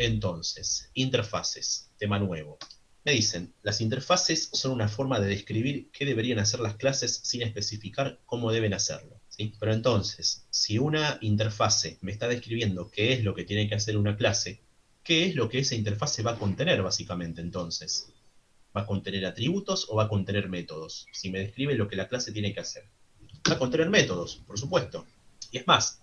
Entonces, interfaces, tema nuevo. Me dicen, las interfaces son una forma de describir qué deberían hacer las clases sin especificar cómo deben hacerlo, ¿sí? Pero entonces, si una interfase me está describiendo qué es lo que tiene que hacer una clase, ¿qué es lo que esa interfase va a contener básicamente entonces? ¿Va a contener atributos o va a contener métodos? Si me describe lo que la clase tiene que hacer. Va a contener métodos, por supuesto. Y es más,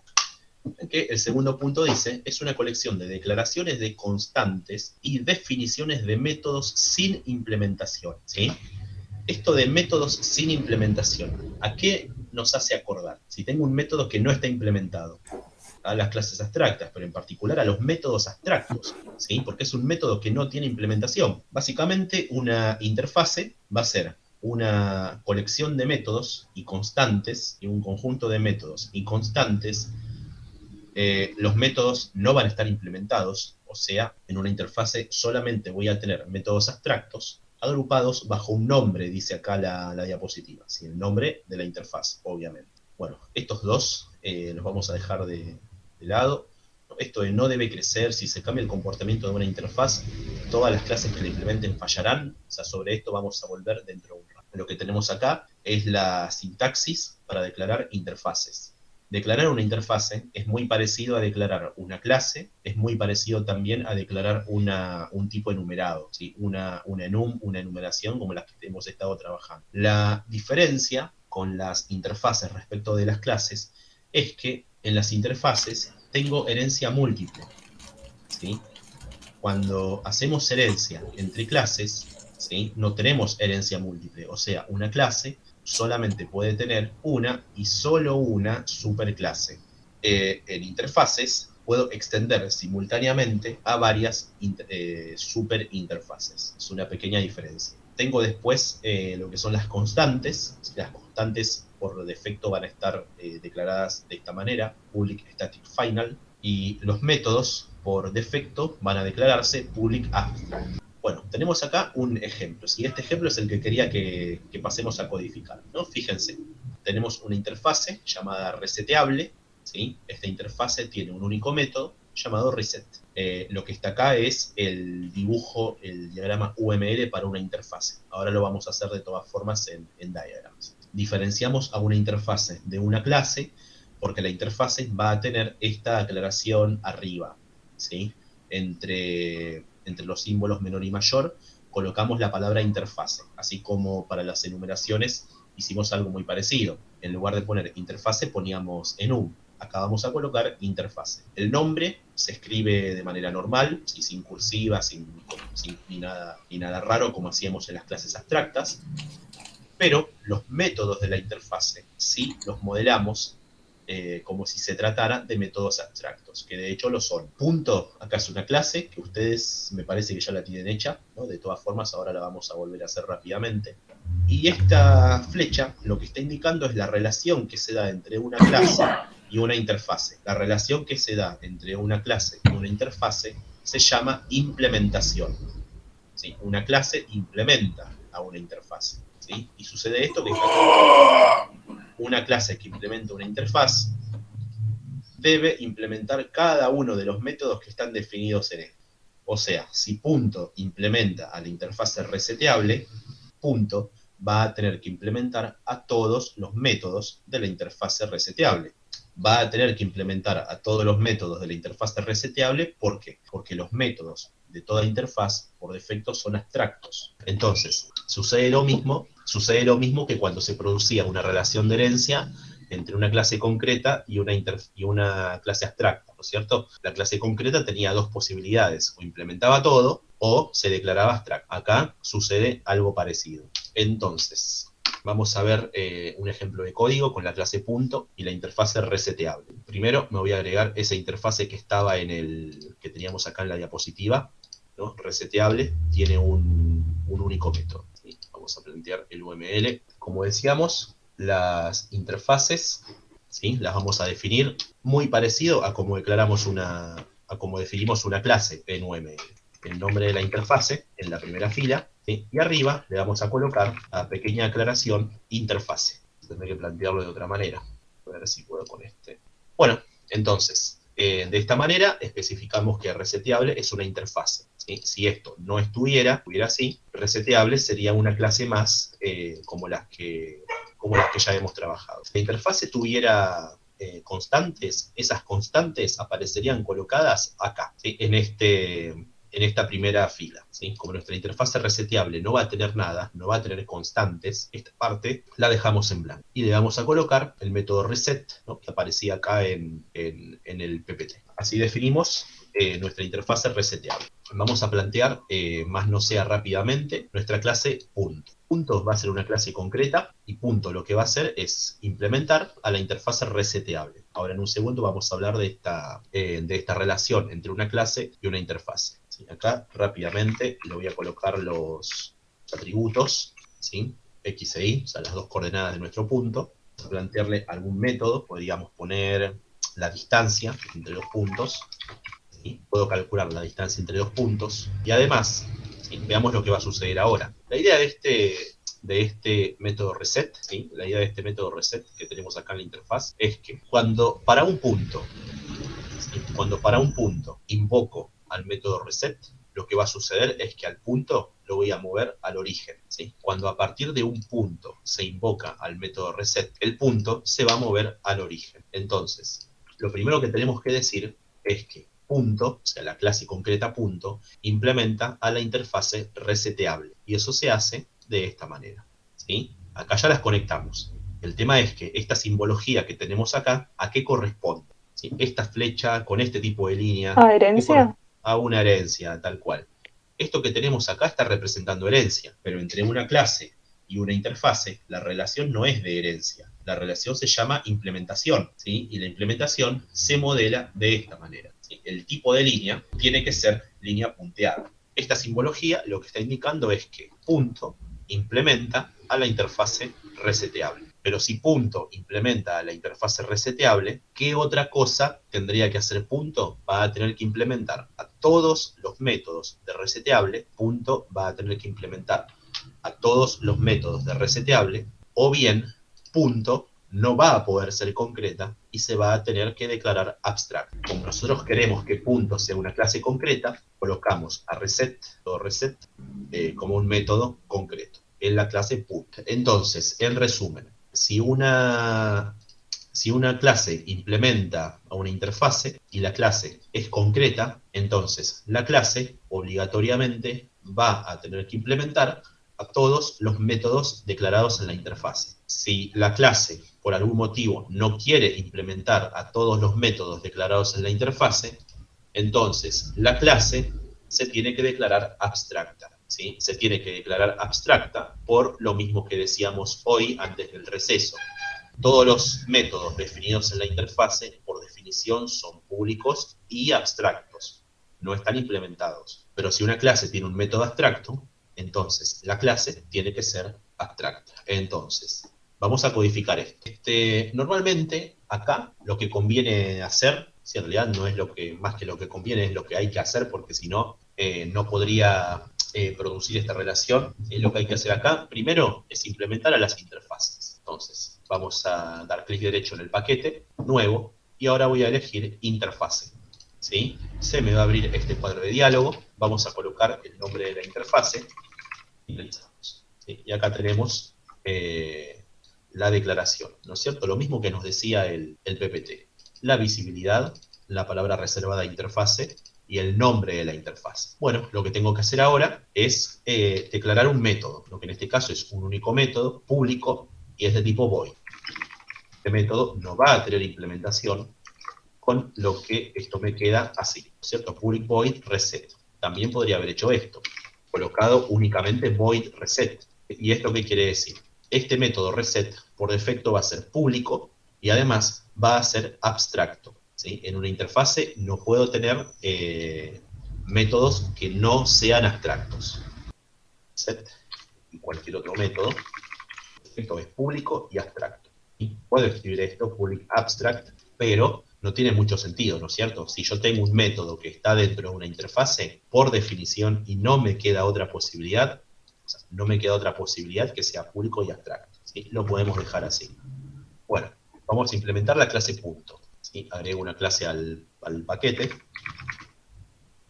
que el segundo punto dice, es una colección de declaraciones de constantes y definiciones de métodos sin implementación, ¿sí? Esto de métodos sin implementación, ¿a qué nos hace acordar? Si tengo un método que no está implementado, a las clases abstractas, pero en particular a los métodos abstractos, ¿sí? Porque es un método que no tiene implementación. Básicamente, una interfase va a ser una colección de métodos y constantes, y un conjunto de métodos y constantes. Los métodos no van a estar implementados, o sea, en una interfase solamente voy a tener métodos abstractos agrupados bajo un nombre, dice acá la diapositiva, ¿sí? El nombre de la interfaz, obviamente. Bueno, estos dos los vamos a dejar de lado. Esto de no debe crecer, si se cambia el comportamiento de una interfaz, todas las clases que la implementen fallarán. O sea, sobre esto vamos a volver dentro de un rato. Lo que tenemos acá es la sintaxis para declarar interfaces. Declarar una interfase es muy parecido a declarar una clase, es muy parecido también a declarar un tipo enumerado, ¿sí? una enum, una enumeración como las que hemos estado trabajando. La diferencia con las interfaces respecto de las clases es que en las interfaces tengo herencia múltiple, ¿sí? Cuando hacemos herencia entre clases, ¿sí? No tenemos herencia múltiple, o sea, una clase solamente puede tener una y solo una superclase. En interfaces puedo extender simultáneamente a varias superinterfaces. Es una pequeña diferencia. Tengo después lo que son las constantes. Las constantes por defecto van a estar declaradas de esta manera, public static final, y los métodos por defecto van a declararse public abstract. Bueno, tenemos acá un ejemplo, ¿sí? Este ejemplo es el que quería que pasemos a codificar, ¿no? Fíjense, tenemos una interfase llamada reseteable, ¿sí? Esta interfase tiene un único método llamado reset. Lo que está acá es el dibujo, el diagrama UML para una interfase. Ahora lo vamos a hacer de todas formas en diagrams. Diferenciamos a una interfase de una clase porque la interfase va a tener esta aclaración arriba, ¿sí? Entre los símbolos menor y mayor colocamos la palabra interfase, así como para las enumeraciones hicimos algo muy parecido. En lugar de poner interfase poníamos enum. Acá vamos a colocar interfase. El nombre se escribe de manera normal, ¿sí? Sin cursiva, sin ni nada raro como hacíamos en las clases abstractas, pero los métodos de la interfase sí los modelamos como si se tratara de métodos abstractos, que de hecho lo son. Punto, acá es una clase que ustedes me parece que ya la tienen hecha, ¿no? De todas formas ahora la vamos a volver a hacer rápidamente. Y esta flecha lo que está indicando es la relación que se da entre una clase y una interfase. La relación que se da entre una clase y una interfase se llama implementación. ¿Sí? Una clase implementa a una interfase, ¿sí? Y sucede esto que una clase que implementa una interfaz debe implementar cada uno de los métodos que están definidos en él. O sea, si punto implementa a la interfaz reseteable, punto va a tener que implementar a todos los métodos de la interfaz reseteable. Va a tener que implementar a todos los métodos de la interfaz reseteable, ¿por qué? Porque los métodos de toda interfaz por defecto son abstractos. Entonces, sucede lo mismo que cuando se producía una relación de herencia entre una clase concreta y una clase abstracta, ¿no es cierto? La clase concreta tenía dos posibilidades, o implementaba todo o se declaraba abstracto. Acá sucede algo parecido. Entonces, vamos a ver un ejemplo de código con la clase punto y la interfase reseteable. Primero me voy a agregar esa interfase que estaba que teníamos acá en la diapositiva, ¿no? Reseteable, tiene un único método, ¿sí? Vamos a plantear el UML. Como decíamos, las interfaces, ¿sí? Las vamos a definir muy parecido a como definimos una clase en UML. El nombre de la interfase en la primera fila, ¿sí? Y arriba le vamos a colocar la pequeña aclaración interfase. Tendré que plantearlo de otra manera. A ver si puedo con este. Bueno, entonces, De esta manera especificamos que reseteable es una interfase, ¿sí? Si esto no estuviera así, reseteable sería una clase más como las que ya hemos trabajado. Si la interfase tuviera constantes, esas constantes aparecerían colocadas acá, ¿sí? En esta primera fila, ¿sí? Como nuestra interfase reseteable no va a tener nada, no va a tener constantes, esta parte la dejamos en blanco. Y le vamos a colocar el método reset, ¿no? Que aparecía acá en el PPT. Así definimos nuestra interfase reseteable. Vamos a plantear, más no sea rápidamente, nuestra clase punto. Punto va a ser una clase concreta y punto lo que va a hacer es implementar a la interfase reseteable. Ahora en un segundo vamos a hablar de esta relación entre una clase y una interfase. ¿Sí? Acá rápidamente le voy a colocar los atributos, ¿sí? X e Y, o sea, las dos coordenadas de nuestro punto. Vamos a plantearle algún método, podríamos poner la distancia entre los puntos. ¿Sí? Puedo calcular la distancia entre dos puntos. Y además, ¿sí? Veamos lo que va a suceder ahora. La idea de este método reset, ¿sí? La idea de este método reset que tenemos acá en la interfaz es que cuando para un punto invoco al método reset, lo que va a suceder es que al punto lo voy a mover al origen, ¿sí? Cuando a partir de un punto se invoca al método reset, el punto se va a mover al origen. Entonces, lo primero que tenemos que decir es que punto, o sea, la clase concreta punto, implementa a la interfase reseteable. Y eso se hace de esta manera, ¿sí? Acá ya las conectamos. El tema es que esta simbología que tenemos acá, ¿a qué corresponde? ¿Sí? Esta flecha con este tipo de línea, ¿Adherencia? a una herencia, tal cual. Esto que tenemos acá está representando herencia, pero entre una clase y una interfase, la relación no es de herencia. La relación se llama implementación, ¿sí? Y la implementación se modela de esta manera, ¿sí? El tipo de línea tiene que ser línea punteada. Esta simbología lo que está indicando es que punto implementa a la interfase reseteable. Pero si punto implementa a la interfase reseteable, ¿qué otra cosa tendría que hacer punto? Va a tener que implementar a todos los métodos de reseteable, punto va a tener que implementar a todos los métodos de reseteable, o bien punto no va a poder ser concreta y se va a tener que declarar abstracto. Como nosotros queremos que punto sea una clase concreta, colocamos a reset o reset como un método concreto en la clase punto. Entonces, en resumen, si una clase implementa a una interfase y la clase es concreta, entonces la clase obligatoriamente va a tener que implementar a todos los métodos declarados en la interfase. Si la clase por algún motivo no quiere implementar a todos los métodos declarados en la interfase, entonces la clase se tiene que declarar abstracta, ¿sí? Se tiene que declarar abstracta por lo mismo que decíamos hoy antes del receso. Todos los métodos definidos en la interfase, por definición, son públicos y abstractos. No están implementados. Pero si una clase tiene un método abstracto, entonces la clase tiene que ser abstracta. Entonces, vamos a codificar esto. Normalmente, acá, lo que conviene hacer, si en realidad no es lo que, más que lo que conviene, es lo que hay que hacer, porque si no, no podría producir esta relación. Lo que hay que hacer acá, primero, es implementar a las interfaces. Entonces, vamos a dar clic derecho en el paquete, nuevo, y ahora voy a elegir interfase. ¿Sí? Se me va a abrir este cuadro de diálogo, vamos a colocar el nombre de la interfase, y finalizamos. ¿Sí? Y acá tenemos la declaración, ¿no es cierto? Lo mismo que nos decía el PPT. La visibilidad, la palabra reservada interfase, y el nombre de la interfaz. Bueno, lo que tengo que hacer ahora es declarar un método, lo que en este caso es un único método público y es de tipo void. Este método no va a tener implementación, con lo que esto me queda así, ¿cierto? Public void reset. También podría haber hecho esto, colocado únicamente void reset. ¿Y esto qué quiere decir? Este método reset por defecto va a ser público y además va a ser abstracto. ¿Sí? En una interfase no puedo tener métodos que no sean abstractos. Set y cualquier otro método, esto es público y abstracto. ¿Sí? Puedo escribir esto, public abstract, pero no tiene mucho sentido, ¿no es cierto? Si yo tengo un método que está dentro de una interfase, por definición, y no me queda otra posibilidad, o sea, no me queda otra posibilidad que sea público y abstracto. ¿Sí? Lo podemos dejar así. Bueno, vamos a implementar la clase punto. ¿sí? Agrego una clase al paquete.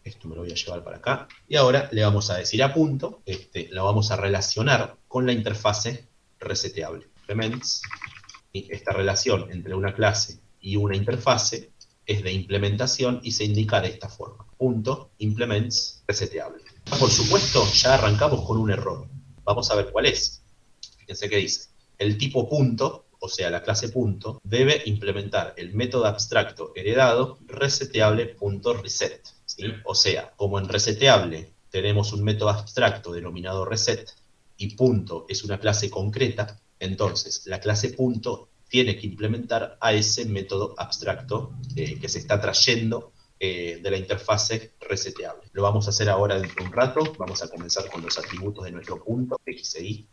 Esto me lo voy a llevar para acá. Y ahora le vamos a decir a punto, lo vamos a relacionar con la interfase reseteable. Implements. Y esta relación entre una clase y una interfase es de implementación y se indica de esta forma. Punto, implements, reseteable. Por supuesto, ya arrancamos con un error. Vamos a ver cuál es. Fíjense qué dice. El tipo punto, o sea, la clase punto, debe implementar el método abstracto heredado reseteable.reset. ¿Sí? O sea, como en reseteable tenemos un método abstracto denominado reset y punto es una clase concreta, entonces la clase punto tiene que implementar a ese método abstracto que se está trayendo de la interfase reseteable. Lo vamos a hacer ahora dentro de un rato. Vamos a comenzar con los atributos de nuestro punto, x e y.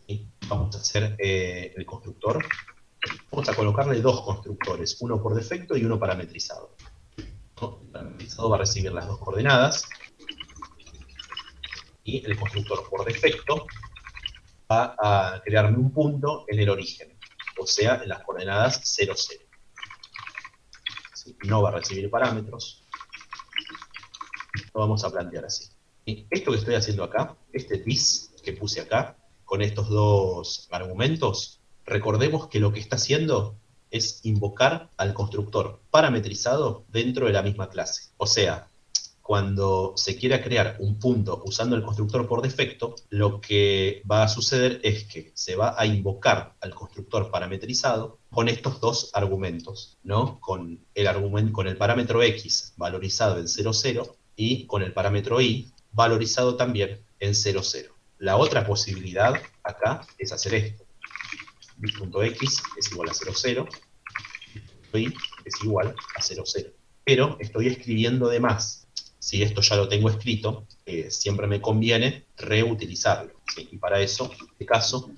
¿Sí? Vamos a hacer el constructor. Vamos a colocarle dos constructores, uno por defecto y uno parametrizado. El parametrizado va a recibir las dos coordenadas y el constructor por defecto va a crearme un punto en el origen, o sea, en las coordenadas 0, 0. ¿Sí? No va a recibir parámetros. Lo vamos a plantear así. Y esto que estoy haciendo acá, este this que puse acá, con estos dos argumentos, recordemos que lo que está haciendo es invocar al constructor parametrizado dentro de la misma clase. O sea, cuando se quiera crear un punto usando el constructor por defecto, lo que va a suceder es que se va a invocar al constructor parametrizado con estos dos argumentos, ¿no? Con el parámetro x valorizado en 0, 0 y con el parámetro y valorizado también en 0, 0. La otra posibilidad acá es hacer esto. Bit.x es igual a 0, 0, y es igual a 0, 0. Pero estoy escribiendo de más. Si esto ya lo tengo escrito, siempre me conviene reutilizarlo. ¿Sí? Y para eso, en este caso,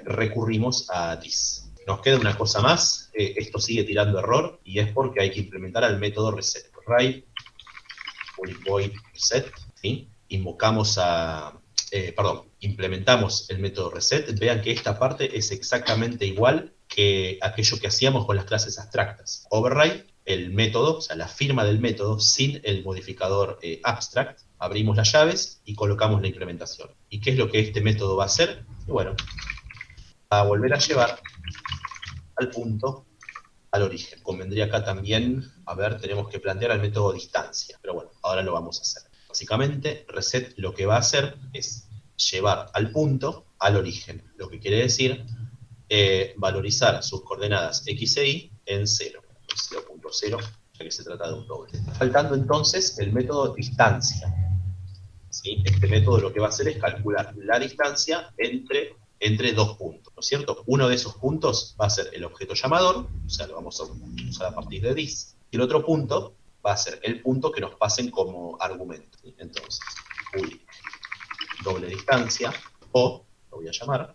recurrimos a this. Nos queda una cosa más, esto sigue tirando error, y es porque hay que implementar al método reset. Write, public void reset, ¿sí? Implementamos el método reset. Vean que esta parte es exactamente igual que aquello que hacíamos con las clases abstractas. Override, el método, o sea, la firma del método sin el modificador abstract. Abrimos las llaves y colocamos la implementación. ¿Y qué es lo que este método va a hacer? Y bueno, va a volver a llevar al punto al origen. Convendría acá también, a ver, tenemos que plantear el método distancia, pero bueno, ahora lo vamos a hacer. Básicamente, reset lo que va a hacer es llevar al punto al origen, lo que quiere decir valorizar sus coordenadas x e y en 0, 0.0, ya que se trata de un doble. Faltando entonces el método distancia. ¿Sí? Este método lo que va a hacer es calcular la distancia entre dos puntos, ¿no es cierto? Uno de esos puntos va a ser el objeto llamador, o sea, lo vamos a usar a partir de this, y el otro punto va a ser el punto que nos pasen como argumento. ¿Sí? Entonces, public doble distancia, o, lo voy a llamar,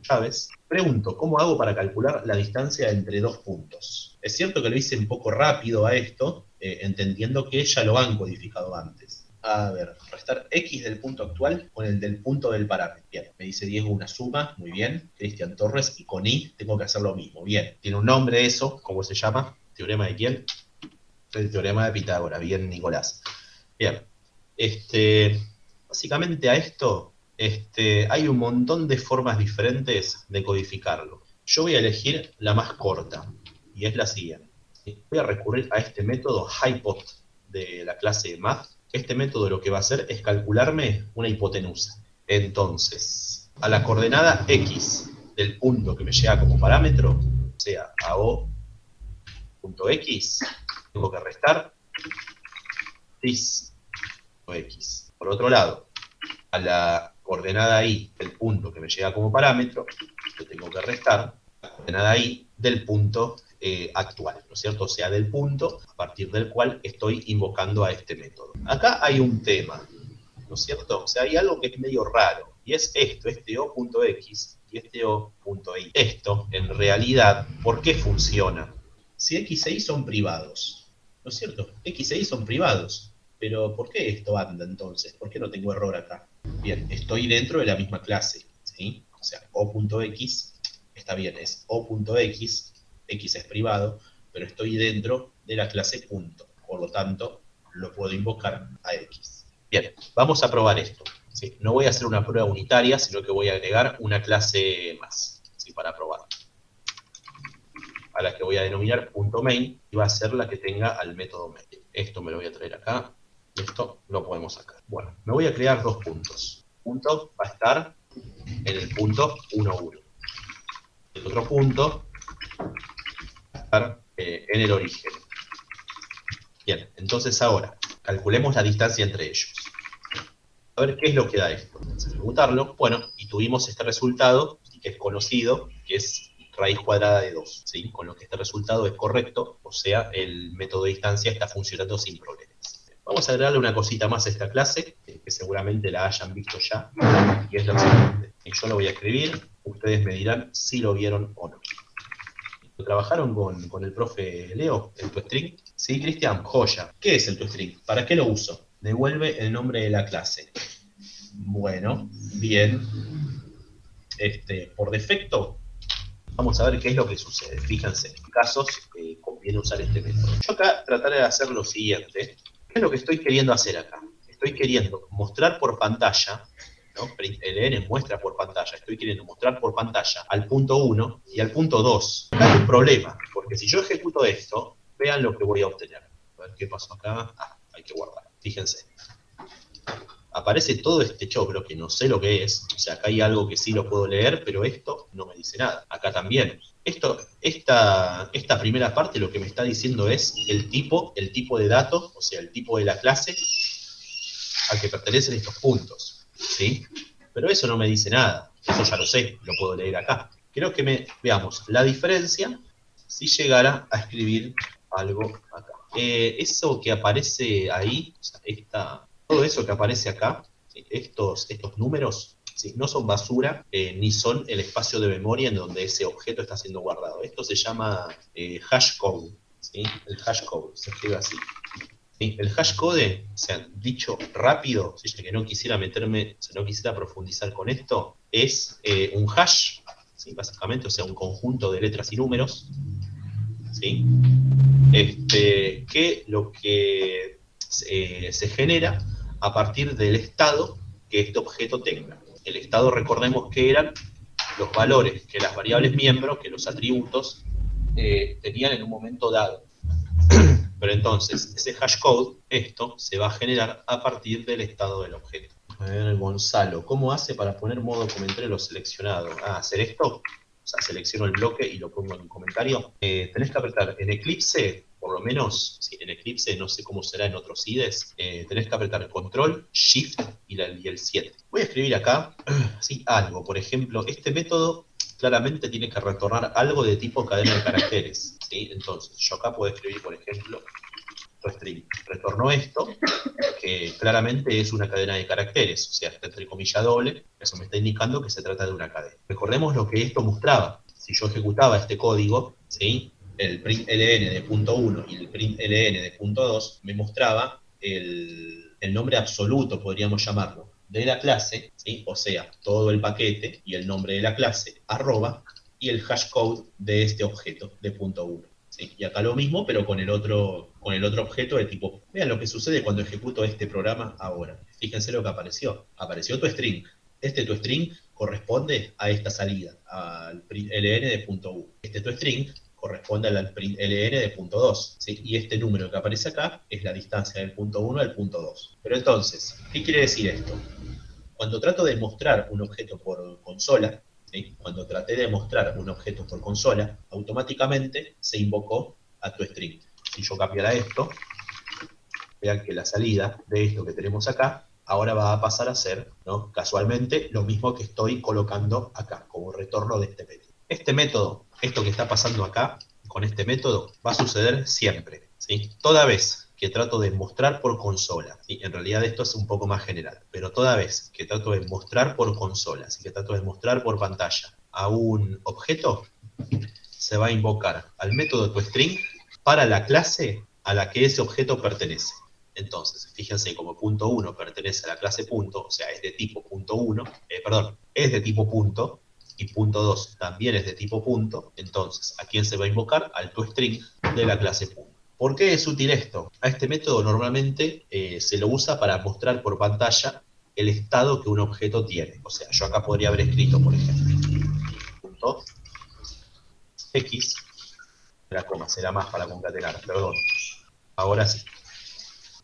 llaves. Pregunto, ¿cómo hago para calcular la distancia entre dos puntos? Es cierto que lo hice un poco rápido a esto, entendiendo que ya lo han codificado antes. A ver, restar x del punto actual con el del punto del parámetro. Bien, me dice Diego una suma, muy bien. Cristian Torres, y con y tengo que hacer lo mismo. Bien, tiene un nombre eso, ¿cómo se llama? ¿Teorema de quién? El teorema de Pitágoras, bien, Nicolás. Bien, básicamente a esto hay un montón de formas diferentes de codificarlo. Yo voy a elegir la más corta, y es la siguiente. Voy a recurrir a este método hypot de la clase math. Este método lo que va a hacer es calcularme una hipotenusa. Entonces, a la coordenada x del punto que me llega como parámetro, o sea, a o.x, tengo que restar this.x. Por otro lado, a la coordenada y del punto que me llega como parámetro, yo tengo que restar la coordenada y del punto actual, ¿no es cierto? O sea, del punto a partir del cual estoy invocando a este método. Acá hay un tema, ¿no es cierto? O sea, hay algo que es medio raro, y es esto, este o.x y este o.y. Esto, en realidad, ¿por qué funciona? Si x e y son privados, ¿no es cierto? X e y son privados, pero ¿por qué esto anda entonces? ¿Por qué no tengo error acá? Bien, estoy dentro de la misma clase, ¿sí? O sea, o.x está bien, es o.x, x es privado, pero estoy dentro de la clase punto. Por lo tanto, lo puedo invocar a X. Bien, vamos a probar esto. ¿Sí? No voy a hacer una prueba unitaria, sino que voy a agregar una clase más, ¿sí? Para probar. A la que voy a denominar .main, y va a ser la que tenga al método main. Esto me lo voy a traer acá, y esto lo podemos sacar. Bueno, me voy a crear dos puntos. Un punto va a estar en el punto 1, 1. El otro punto va a estar en el origen. Bien, entonces ahora, calculemos la distancia entre ellos. A ver qué es lo que da esto. Vamos a ejecutarlo. Bueno, y tuvimos este resultado, que es conocido, que es raíz cuadrada de 2, ¿sí? Con lo que este resultado es correcto, o sea, el método de distancia está funcionando sin problemas. Vamos a agregarle una cosita más a esta clase, que seguramente la hayan visto ya, y es lo siguiente. Yo lo voy a escribir, ustedes me dirán si lo vieron o no. ¿Trabajaron con el profe Leo, el toString? Sí, Cristian, joya. ¿Qué es el toString? ¿Para qué lo uso? Devuelve el nombre de la clase. Bueno, bien. Por defecto, vamos a ver qué es lo que sucede. Fíjense, en casos conviene usar este método. Yo acá trataré de hacer lo siguiente. ¿Qué es lo que estoy queriendo hacer acá? Estoy queriendo mostrar por pantalla, ¿no? println muestra por pantalla, estoy queriendo mostrar por pantalla al punto 1 y al punto 2. Acá hay un problema, porque si yo ejecuto esto, vean lo que voy a obtener. A ver qué pasó acá. Hay que guardar. Fíjense. Aparece todo este choclo que no sé lo que es, o sea, acá hay algo que sí lo puedo leer, pero esto no me dice nada. Acá también. Esta primera parte lo que me está diciendo es el tipo de datos, o sea, el tipo de la clase al que pertenecen estos puntos, ¿sí? Pero eso no me dice nada, eso ya lo sé, lo puedo leer acá. Quiero que veamos la diferencia si llegara a escribir algo acá. Eso que aparece ahí, o sea, todo eso que aparece acá, ¿sí? estos números, ¿sí? No son basura, ni son el espacio de memoria en donde ese objeto está siendo guardado. Esto se llama hashcode, ¿sí? El hashcode se escribe así. ¿Sí? El hashcode, o sea, dicho rápido, si que no quisiera no quisiera profundizar con esto, es un hash, ¿sí? Básicamente, o sea, un conjunto de letras y números, ¿sí? Que lo que se genera a partir del estado que este objeto tenga. El estado, recordemos que eran los valores que las variables miembros, que los atributos, tenían en un momento dado. Pero entonces, ese hashcode, esto, se va a generar a partir del estado del objeto. A ver, Gonzalo, ¿cómo hace para poner modo comentario seleccionado? Hacer esto, o sea, selecciono el bloque y lo pongo en un comentario. Tenés que apretar en Eclipse, por lo menos, sí, en Eclipse, no sé cómo será en otros IDEs, tenés que apretar Control, Shift y el 7. Voy a escribir acá, sí, algo. Por ejemplo, este método claramente tiene que retornar algo de tipo cadena de caracteres, ¿sí? Entonces, yo acá puedo escribir, por ejemplo, toString. Retornó esto, que claramente es una cadena de caracteres, o sea, está entre comillas doble, eso me está indicando que se trata de una cadena. Recordemos lo que esto mostraba. Si yo ejecutaba este código, ¿sí? El println de punto 1 y el println de punto 2 me mostraba el nombre absoluto, podríamos llamarlo, de la clase, ¿sí? O sea, todo el paquete y el nombre de la clase, arroba, y el hashcode de este objeto de punto 1. ¿Sí? Y acá lo mismo, pero con el otro objeto de tipo. Vean lo que sucede cuando ejecuto este programa ahora. Fíjense lo que apareció. Apareció toString. Este toString corresponde a esta salida, al println de punto 1. Este toString corresponde al println de punto 2. ¿Sí? Y este número que aparece acá es la distancia del punto 1 al punto 2. Pero entonces, ¿qué quiere decir esto? Cuando trato de mostrar un objeto por consola, ¿sí? Cuando traté de mostrar un objeto por consola, automáticamente se invocó a toString. Si yo cambiara esto, vean que la salida de esto que tenemos acá, ahora va a pasar a ser, ¿no? Casualmente, lo mismo que estoy colocando acá, como retorno de este método. Este método, esto que está pasando acá, con este método, va a suceder siempre, ¿sí? Toda vez que trato de mostrar por consola, ¿sí? En realidad esto es un poco más general, pero toda vez que trato de mostrar por consola, ¿sí? Que trato de mostrar por pantalla a un objeto, se va a invocar al método toString para la clase a la que ese objeto pertenece. Entonces, fíjense, como punto 1 pertenece a la clase punto, o sea, es de tipo punto 1, es de tipo punto, y punto 2 también es de tipo punto, entonces, ¿a quién se va a invocar? Al toString, de la clase punto. ¿Por qué es útil esto? A este método normalmente se lo usa para mostrar por pantalla el estado que un objeto tiene. O sea, yo acá podría haber escrito, por ejemplo, punto x, la coma, será más para concatenar, perdón. Ahora sí.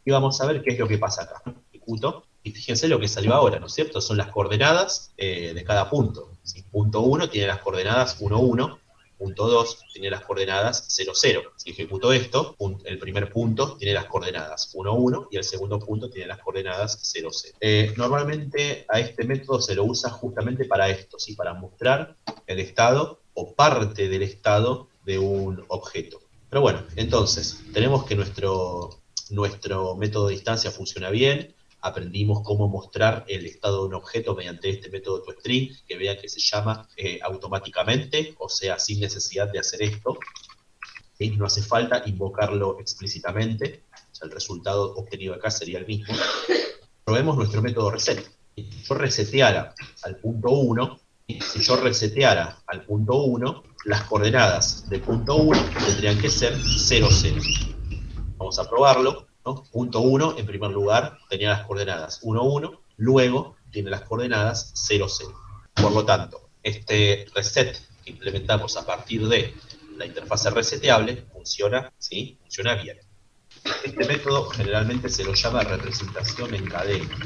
Y vamos a ver qué es lo que pasa acá. Ejecuto, y fíjense lo que salió ahora, ¿no es cierto? Son las coordenadas de cada punto. ¿Sí? Punto 1 tiene las coordenadas 1, 1. Punto 2 tiene las coordenadas 0, 0. Si ejecuto esto, el primer punto tiene las coordenadas 1, 1 y el segundo punto tiene las coordenadas 0, 0. Normalmente a este método se lo usa justamente para esto, ¿sí? Para mostrar el estado o parte del estado de un objeto. Pero bueno, entonces, tenemos que nuestro método de distancia funciona bien, aprendimos cómo mostrar el estado de un objeto mediante este método toString, que vean que se llama automáticamente, o sea, sin necesidad de hacer esto. ¿Sí? No hace falta invocarlo explícitamente, o sea, el resultado obtenido acá sería el mismo. Probemos nuestro método reset. Si yo reseteara al punto 1, si yo reseteara al punto 1, las coordenadas del punto 1 tendrían que ser 0, 0. Vamos a probarlo, ¿no? Punto 1, en primer lugar, tenía las coordenadas 1, 1, luego tiene las coordenadas 0, 0. Por lo tanto, este reset que implementamos a partir de la interfase reseteable funciona, ¿sí? Funciona bien. Este método generalmente se lo llama representación en cadena.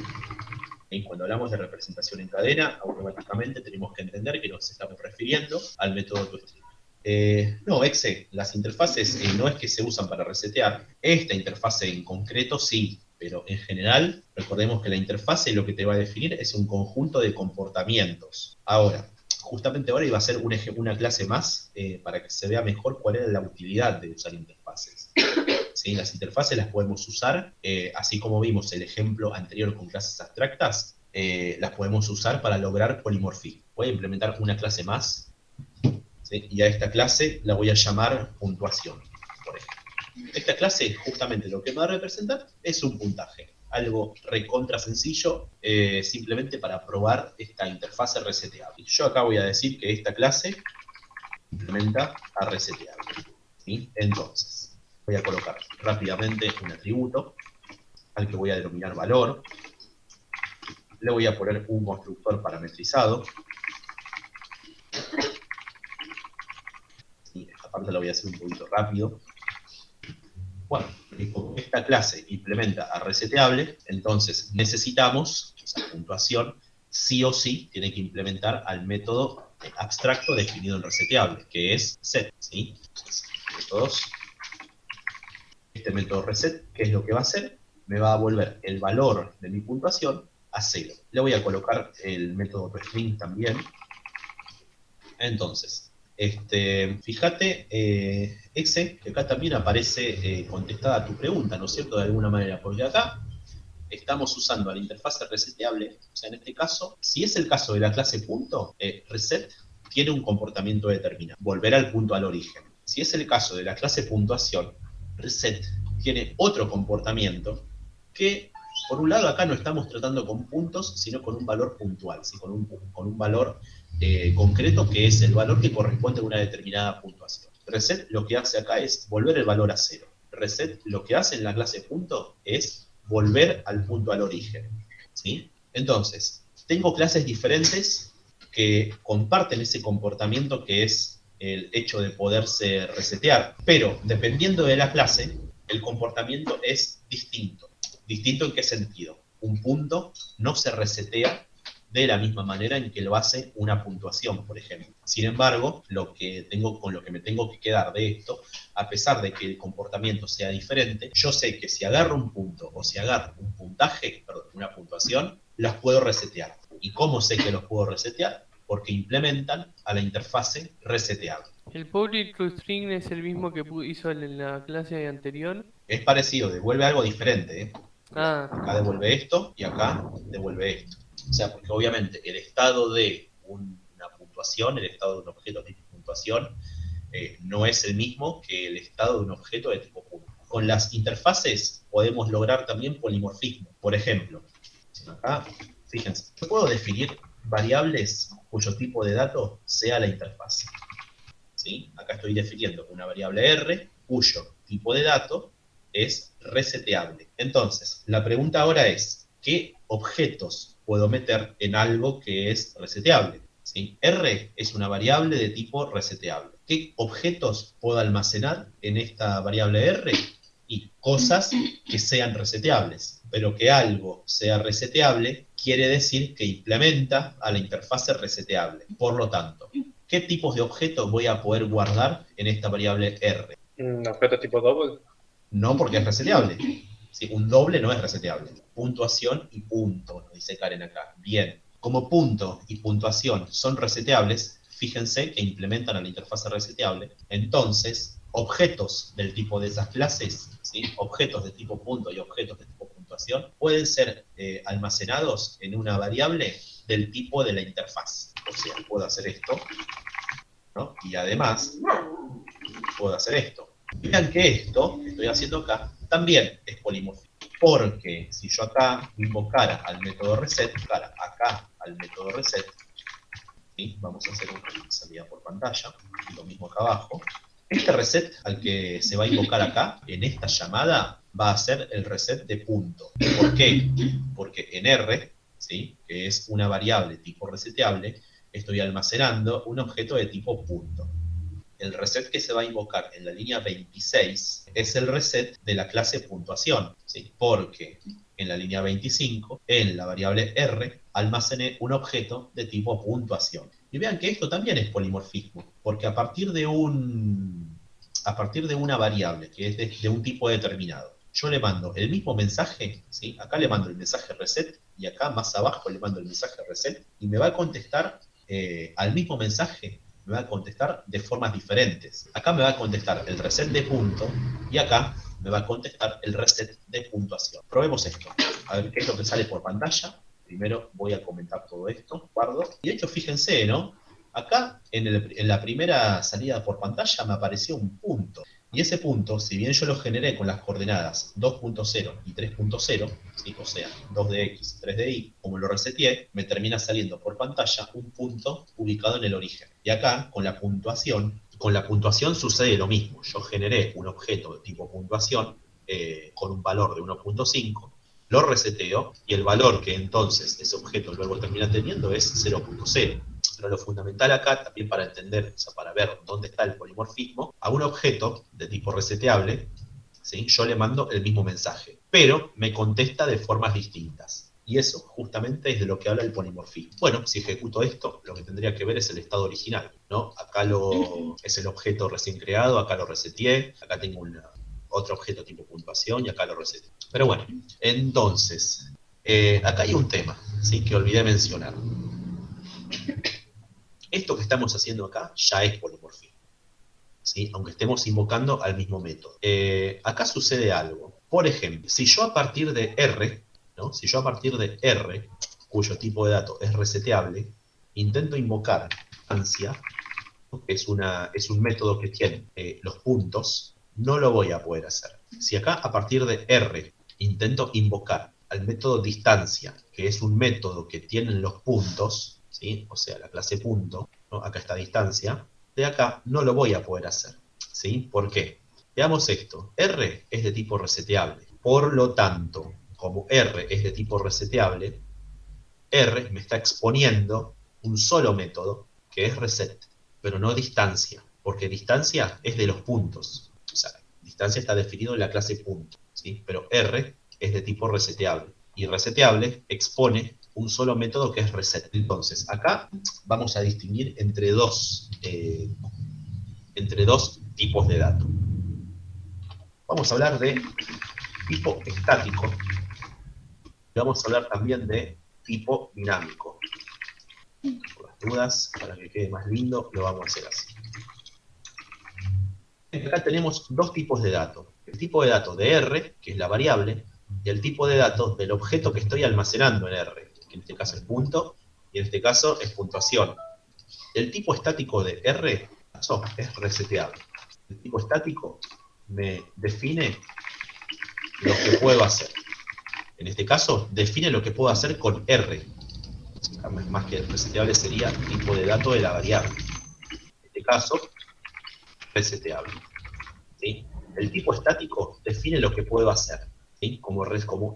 Y cuando hablamos de representación en cadena, automáticamente tenemos que entender que nos estamos refiriendo al método toString. No, exe, las interfaces no es que se usan para resetear. Esta interfase en concreto sí, pero en general, recordemos que la interfase lo que te va a definir es un conjunto de comportamientos. Ahora, justamente ahora iba a ser una clase más para que se vea mejor cuál era la utilidad de usar interfaces. ¿Sí? Las interfaces las podemos usar, así como vimos el ejemplo anterior con clases abstractas, las podemos usar para lograr polimorfismo. Voy a implementar una clase más, ¿sí? Y a esta clase la voy a llamar puntuación, por ejemplo. Esta clase, justamente lo que me va a representar es un puntaje, algo recontra sencillo, simplemente para probar esta interfase reseteable. Yo acá voy a decir que esta clase implementa a reseteable, ¿sí? Entonces, voy a colocar rápidamente un atributo al que voy a denominar valor. Le voy a poner un constructor parametrizado. Sí, esta parte la voy a hacer un poquito rápido. Bueno, y como esta clase implementa a reseteable, entonces necesitamos, esa puntuación, sí o sí, tiene que implementar al método abstracto definido en reseteable, que es set, ¿sí? Entonces, métodos. Este método reset, ¿qué es lo que va a hacer? Me va a volver el valor de mi puntuación a 0. Le voy a colocar el método toString también. Entonces, fíjate, exe, que acá también aparece contestada tu pregunta, ¿no es cierto? De alguna manera, porque acá estamos usando a la interfase reseteable, o sea, en este caso, si es el caso de la clase punto, reset tiene un comportamiento determinado, volver al punto al origen. Si es el caso de la clase puntuación, reset tiene otro comportamiento que, por un lado, acá no estamos tratando con puntos, sino con un valor puntual, ¿sí? con un valor concreto que es el valor que corresponde a una determinada puntuación. Reset lo que hace acá es volver el valor a 0. Reset lo que hace en la clase punto es volver al punto al origen, ¿sí? Entonces, tengo clases diferentes que comparten ese comportamiento que es el hecho de poderse resetear, pero dependiendo de la clase, el comportamiento es distinto. ¿Distinto en qué sentido? Un punto no se resetea de la misma manera en que lo hace una puntuación, por ejemplo. Sin embargo, con lo que me tengo que quedar de esto, a pesar de que el comportamiento sea diferente, yo sé que si agarro un punto o si agarro un puntaje, perdón, una puntuación, las puedo resetear. ¿Y cómo sé que los puedo resetear? Porque implementan a la interfase reseteable. ¿El public toString es el mismo que hizo en la clase anterior? Es parecido, devuelve algo diferente, ¿eh? Mirá, Ah, acá devuelve esto y acá devuelve esto. O sea, porque obviamente el estado de una puntuación, el estado de un objeto tipo puntuación, no es el mismo que el estado de un objeto de tipo punto. Con las interfaces podemos lograr también polimorfismo. Por ejemplo, acá, fíjense, yo puedo definir variables cuyo tipo de dato sea la interfaz. ¿Sí? Acá estoy definiendo una variable R cuyo tipo de dato es reseteable. Entonces, la pregunta ahora es, ¿qué objetos puedo meter en algo que es reseteable? ¿Sí? R es una variable de tipo reseteable. ¿Qué objetos puedo almacenar en esta variable R? Y cosas que sean reseteables. Pero que algo sea reseteable quiere decir que implementa a la interfase reseteable. Por lo tanto, ¿qué tipos de objetos voy a poder guardar en esta variable R? ¿Un objeto tipo double? No, porque es reseteable. ¿Sí? Un doble no es reseteable. Puntuación y punto, nos dice Karen acá. Bien, como punto y puntuación son reseteables, fíjense que implementan a la interfase reseteable. Entonces, objetos del tipo de esas clases, ¿sí? Objetos de tipo punto y objetos de tipo puntuación, pueden ser almacenados en una variable del tipo de la interfaz. O sea, puedo hacer esto, ¿no? Y además, puedo hacer esto. Vean que esto que estoy haciendo acá también es polimorfismo. Porque si yo acá invocara al método reset, acá al método reset, ¿sí? Vamos a hacer una salida por pantalla, y lo mismo acá abajo. Este reset al que se va a invocar acá, en esta llamada, va a ser el reset de punto. ¿Por qué? Porque en R, ¿sí? Que es una variable tipo reseteable, estoy almacenando un objeto de tipo punto. El reset que se va a invocar en la línea 26 es el reset de la clase puntuación, ¿sí? Porque en la línea 25, en la variable R, almacené un objeto de tipo puntuación. Y vean que esto también es polimorfismo, porque a partir de una variable que es de un tipo determinado, yo le mando el mismo mensaje, ¿sí? Acá le mando el mensaje reset y acá más abajo le mando el mensaje reset y me va a contestar al mismo mensaje, me va a contestar de formas diferentes. Acá me va a contestar el reset de punto y acá me va a contestar el reset de puntuación. Probemos esto, a ver qué es lo que sale por pantalla. Primero voy a comentar todo esto, guardo. Y de hecho, fíjense, ¿no? Acá en la primera salida por pantalla me apareció un punto. Y ese punto, si bien yo lo generé con las coordenadas 2.0 y 3.0, ¿sí? O sea, 2 de X, 3 de Y, como lo reseteé, me termina saliendo por pantalla un punto ubicado en el origen. Y acá, con la puntuación sucede lo mismo. Yo generé un objeto de tipo puntuación con un valor de 1.5, lo reseteo y el valor que entonces ese objeto luego termina teniendo es 0.0. Pero lo fundamental acá, también para entender, o sea, para ver dónde está el polimorfismo, a un objeto de tipo reseteable, ¿sí? Yo le mando el mismo mensaje, pero me contesta de formas distintas. Y eso justamente es de lo que habla el polimorfismo. Bueno, si ejecuto esto, lo que tendría que ver es el estado original, ¿no? Acá es el objeto recién creado, acá lo reseteé, acá tengo otro objeto tipo puntuación y acá lo reseteé. Pero bueno, entonces, acá hay un tema, ¿sí? Que olvidé mencionar. Esto que estamos haciendo acá ya es polimorfismo, ¿sí? Aunque estemos invocando al mismo método. Acá sucede algo. Por ejemplo, si yo a partir de R, ¿no? Si yo a partir de R, cuyo tipo de dato es reseteable, intento invocar ansia, ¿no? Que es un método que tiene los puntos, no lo voy a poder hacer. Si acá a partir de R intento invocar al método distancia, que es un método que tiene los puntos, ¿sí? O sea, la clase punto, ¿no? Acá está distancia, de acá no lo voy a poder hacer, ¿sí? ¿Por qué? Veamos esto, R es de tipo reseteable, por lo tanto, como R es de tipo reseteable, R me está exponiendo un solo método, que es reset, pero no distancia, porque distancia es de los puntos, o sea, distancia está definido en la clase punto, ¿sí? Pero R es de tipo reseteable, y reseteable expone un solo método que es reset. Entonces, acá vamos a distinguir entre dos tipos de datos. Vamos a hablar de tipo estático y vamos a hablar también de tipo dinámico. Por las dudas, para que quede más lindo, lo vamos a hacer así. Acá tenemos dos tipos de datos. El tipo de datos de R, que es la variable, y el tipo de datos del objeto que estoy almacenando en R, que en este caso es punto, y en este caso es puntuación. El tipo estático de R es reseteable. El tipo estático me define lo que puedo hacer. En este caso, define lo que puedo hacer con R. Más que reseteable sería tipo de dato de la variable. En este caso, reseteable. ¿Sí? El tipo estático define lo que puedo hacer, ¿sí? Como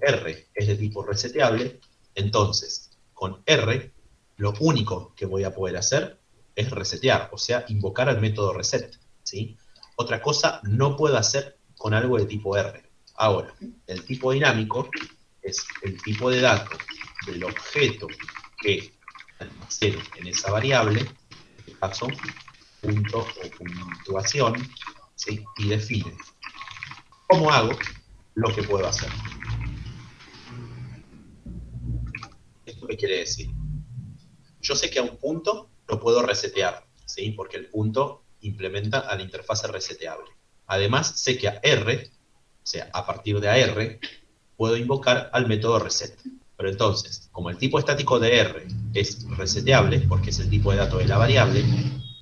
R es de tipo reseteable, entonces con R lo único que voy a poder hacer es resetear, o sea, invocar al método reset, ¿sí? Otra cosa no puedo hacer con algo de tipo R. Ahora, el tipo dinámico es el tipo de datos del objeto que almaceno en esa variable, en este caso, punto o puntuación, ¿sí? Y define cómo hago lo que puedo hacer. ¿Esto qué quiere decir? Yo sé que a un punto lo puedo resetear, ¿sí? Porque el punto implementa a la interfaz reseteable. Además, sé que a R, o sea, a partir de AR, puedo invocar al método reset. Pero entonces, como el tipo estático de R es reseteable, porque es el tipo de dato de la variable,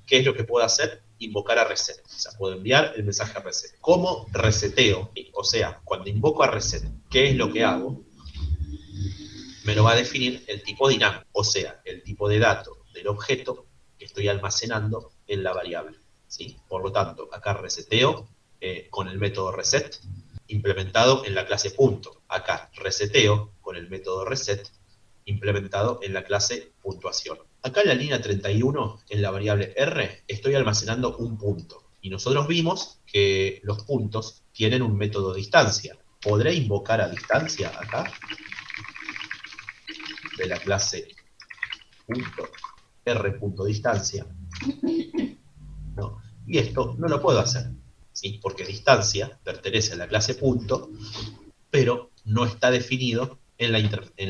¿qué es lo que puedo hacer? Invocar a reset. O sea, puedo enviar el mensaje a reset. ¿Cómo reseteo? O sea, cuando invoco a reset, ¿qué es lo que hago? Me lo va a definir el tipo dinámico, o sea, el tipo de dato del objeto que estoy almacenando en la variable, ¿sí? Por lo tanto, acá reseteo con el método reset, implementado en la clase punto. Acá reseteo con el método reset, implementado en la clase puntuación. Acá en la línea 31, en la variable R, estoy almacenando un punto. Y nosotros vimos que los puntos tienen un método distancia. ¿Podré invocar a distancia acá? De la clase punto r.distancia, ¿no? Y esto no lo puedo hacer, ¿sí? Porque distancia pertenece a la clase punto, pero no está definido en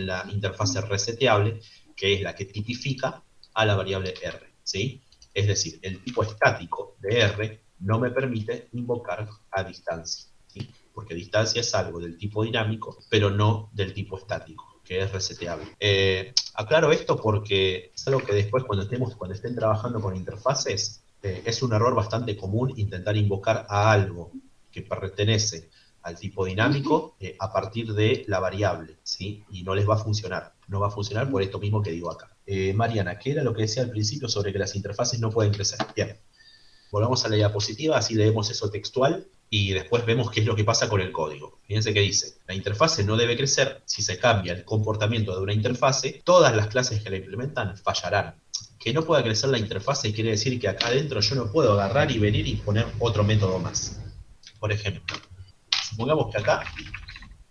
la interfase reseteable, que es la que tipifica a la variable R, ¿sí? Es decir, el tipo estático de R no me permite invocar a distancia, ¿sí? Porque distancia es algo del tipo dinámico, pero no del tipo estático, que es reseteable. Aclaro esto porque es algo que después cuando estén trabajando con interfaces, es un error bastante común intentar invocar a algo que pertenece al tipo dinámico a partir de la variable, ¿sí? Y no les va a funcionar. No va a funcionar por esto mismo que digo acá. Mariana, ¿qué era lo que decía al principio sobre que las interfaces no pueden crecer? Bien. Volvamos a la diapositiva, así leemos eso textual y después vemos qué es lo que pasa con el código. Fíjense que dice, la interfase no debe crecer si se cambia el comportamiento de una interfase, todas las clases que la implementan fallarán. Que no pueda crecer la interfase quiere decir que acá adentro yo no puedo agarrar y venir y poner otro método más. Por ejemplo, supongamos que acá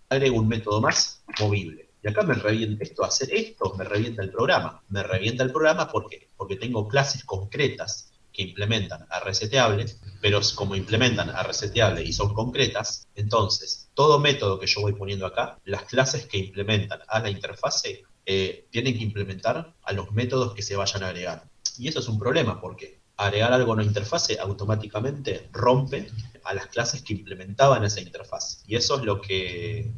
agrego un método más movible. Y acá me revienta esto, hacer esto, me revienta el programa. Me revienta el programa ¿por qué? Porque tengo clases concretas que implementan a reseteable, pero como implementan a reseteable y son concretas, entonces todo método que yo voy poniendo acá, las clases que implementan a la interfase, tienen que implementar a los métodos que se vayan agregando. Y eso es un problema porque agregar algo a una interfase automáticamente rompe a las clases que implementaban esa interfaz. Y eso es lo que...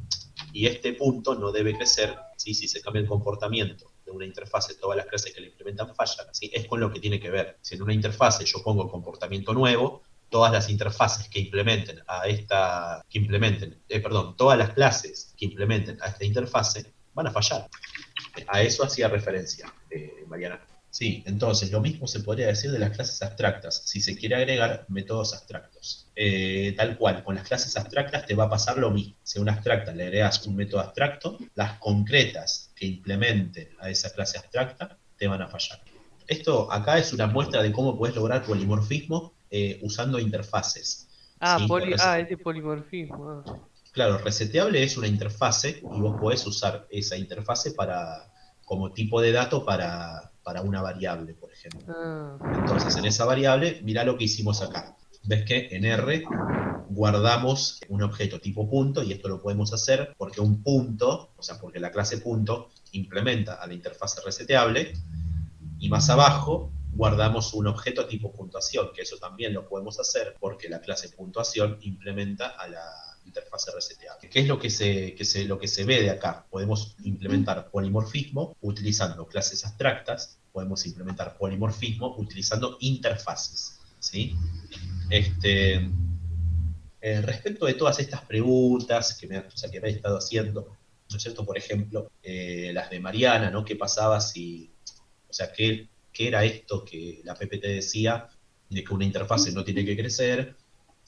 Y este punto no debe crecer, ¿sí? Si se cambia el comportamiento de una interfase, todas las clases que la implementan fallan, ¿sí? Es con lo que tiene que ver. Si en una interfase yo pongo comportamiento nuevo, todas las interfaces que implementen a esta, todas las clases que implementen a esta interfase van a fallar. A eso hacía referencia, Mariana. Sí, entonces lo mismo se podría decir de las clases abstractas, si se quiere agregar métodos abstractos. Tal cual, con las clases abstractas te va a pasar lo mismo. Si a una abstracta le agregas un método abstracto, las concretas que implementen a esa clase abstracta te van a fallar. Esto acá es una muestra de cómo puedes lograr polimorfismo usando interfaces. ¿Sí? Es de polimorfismo. Claro, reseteable es una interfase y vos podés usar esa interfase como tipo de dato para una variable, por ejemplo. Entonces, en esa variable, mirá lo que hicimos acá. Ves que en R guardamos un objeto tipo punto, y esto lo podemos hacer porque un punto, o sea, porque la clase punto implementa a la interfase reseteable, y más abajo guardamos un objeto tipo puntuación, que eso también lo podemos hacer porque la clase puntuación implementa a la interfase reseteable. ¿Qué es lo que se ve de acá? Podemos implementar polimorfismo utilizando clases abstractas, podemos implementar polimorfismo utilizando interfaces, ¿sí? Respecto de todas estas preguntas que me he estado haciendo, ¿no es cierto? Por ejemplo, las de Mariana, ¿no? ¿Qué pasaba si, o sea, qué era esto que la PPT decía de que una interfase no tiene que crecer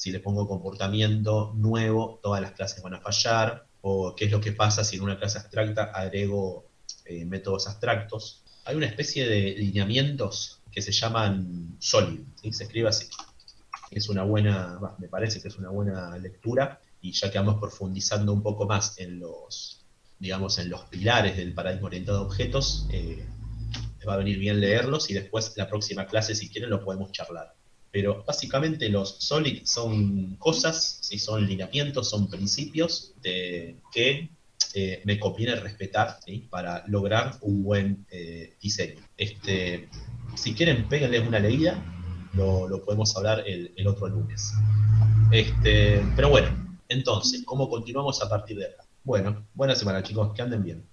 Si le pongo comportamiento nuevo, todas las clases van a fallar, o qué es lo que pasa si en una clase abstracta agrego métodos abstractos. Hay una especie de lineamientos que se llaman solid, ¿sí? Se escribe así. Es una buena, me parece que es una buena lectura, y ya que vamos profundizando un poco más en los, digamos, en los pilares del paradigma orientado a objetos, les va a venir bien leerlos, y después la próxima clase, si quieren, lo podemos charlar. Pero básicamente los solid son cosas, ¿sí? Son lineamientos, son principios que me conviene respetar, ¿sí? Para lograr un buen diseño. Si quieren, péguenles una leída, lo podemos hablar el otro lunes. Pero bueno, entonces, ¿cómo continuamos a partir de acá? Bueno, buena semana, chicos, que anden bien.